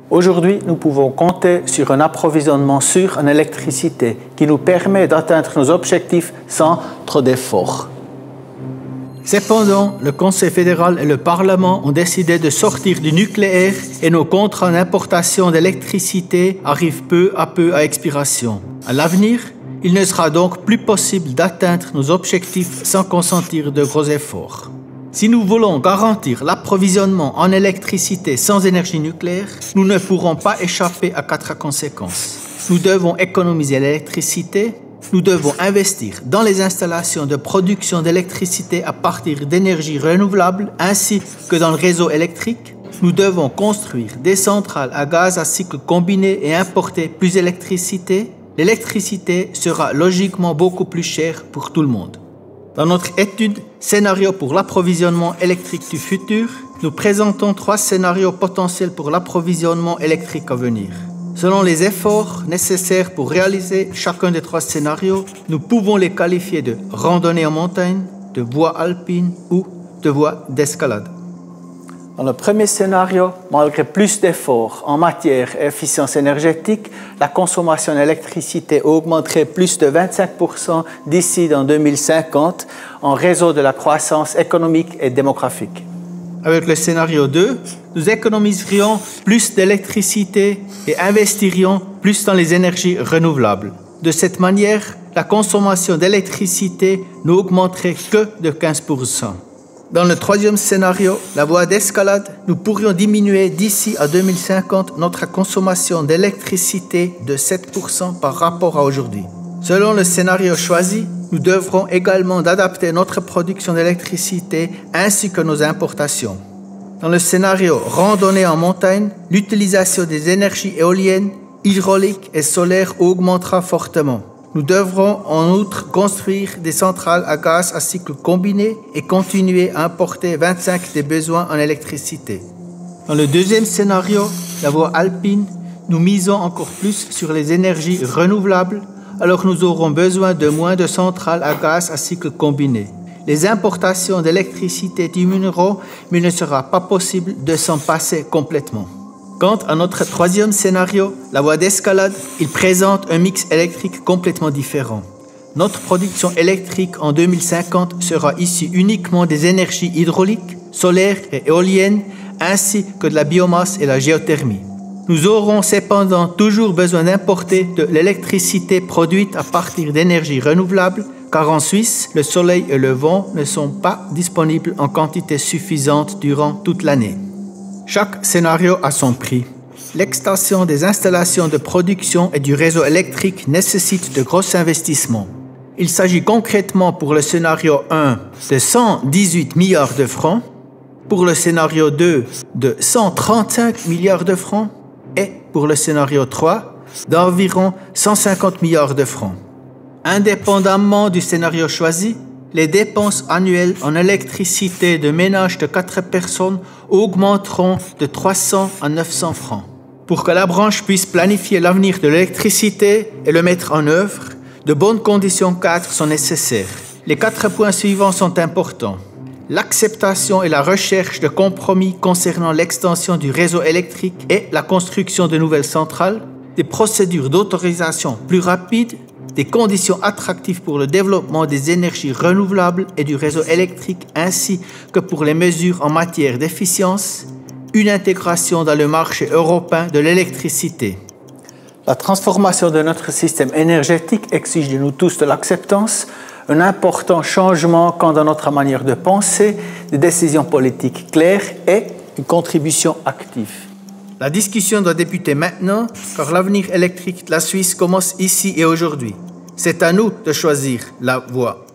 Aujourd'hui, nous pouvons compter sur un approvisionnement sûr en électricité qui nous permet d'atteindre nos objectifs sans trop d'efforts. Cependant, le Conseil fédéral et le Parlement ont décidé de sortir du nucléaire et nos contrats d'importation d'électricité arrivent peu à expiration. À l'avenir, il ne sera donc plus possible d'atteindre nos objectifs sans consentir de gros efforts. Si nous voulons garantir l'approvisionnement en électricité sans énergie nucléaire, nous ne pourrons pas échapper à 4 conséquences. Nous devons économiser l'électricité, nous devons investir dans les installations de production d'électricité à partir d'énergies renouvelables ainsi que dans le réseau électrique. Nous devons construire des centrales à gaz à cycle combiné et importer plus d'électricité. L'électricité sera logiquement beaucoup plus chère pour tout le monde. Dans notre étude « Scénario pour l'approvisionnement électrique du futur », nous présentons 3 scénarios potentiels pour l'approvisionnement électrique à venir. Selon les efforts nécessaires pour réaliser chacun des 3 scénarios, nous pouvons les qualifier de randonnée en montagne, de voie alpine ou de voie d'escalade. Dans le premier scénario, malgré plus d'efforts en matière d'efficience énergétique, la consommation d'électricité augmenterait plus de 25% d'ici dans 2050 en raison de la croissance économique et démographique. Avec le scénario 2, nous économiserions plus d'électricité et investirions plus dans les énergies renouvelables. De cette manière, la consommation d'électricité n'augmenterait que de 15%. Dans le troisième scénario, la voie d'escalade, nous pourrions diminuer d'ici à 2050 notre consommation d'électricité de 7% par rapport à aujourd'hui. Selon le scénario choisi, nous devrons également adapter notre production d'électricité ainsi que nos importations. Dans le scénario randonnée en montagne, l'utilisation des énergies éoliennes, hydrauliques et solaires augmentera fortement. Nous devrons en outre construire des centrales à gaz à cycle combiné et continuer à importer 25% des besoins en électricité. Dans le deuxième scénario, la voie alpine, nous misons encore plus sur les énergies renouvelables, alors nous aurons besoin de moins de centrales à gaz à cycle combiné. Les importations d'électricité diminueront, mais il ne sera pas possible de s'en passer complètement. Quant à notre troisième scénario, la voie d'escalade, il présente un mix électrique complètement différent. Notre production électrique en 2050 sera issue uniquement des énergies hydrauliques, solaires et éoliennes, ainsi que de la biomasse et la géothermie. Nous aurons cependant toujours besoin d'importer de l'électricité produite à partir d'énergies renouvelables, car en Suisse, le soleil et le vent ne sont pas disponibles en quantité suffisante durant toute l'année. Chaque scénario a son prix. L'extension des installations de production et du réseau électrique nécessite de gros investissements. Il s'agit concrètement pour le scénario 1 de 118 milliards de francs, pour le scénario 2 de 135 milliards de francs et pour le scénario 3 d'environ 150 milliards de francs. Indépendamment du scénario choisi, les dépenses annuelles en électricité de ménages de 4 personnes augmenteront de 300 à 900 francs. Pour que la branche puisse planifier l'avenir de l'électricité et le mettre en œuvre, de bonnes conditions cadres sont nécessaires. Les 4 points suivants sont importants. L'acceptation et la recherche de compromis concernant l'extension du réseau électrique et la construction de nouvelles centrales, des procédures d'autorisation plus rapides, des conditions attractives pour le développement des énergies renouvelables et du réseau électrique ainsi que pour les mesures en matière d'efficience, une intégration dans le marché européen de l'électricité. La transformation de notre système énergétique exige de nous tous de l'acceptance, un important changement quant à notre manière de penser, des décisions politiques claires et une contribution active. La discussion doit débuter maintenant, car l'avenir électrique de la Suisse commence ici et aujourd'hui. C'est à nous de choisir la voie.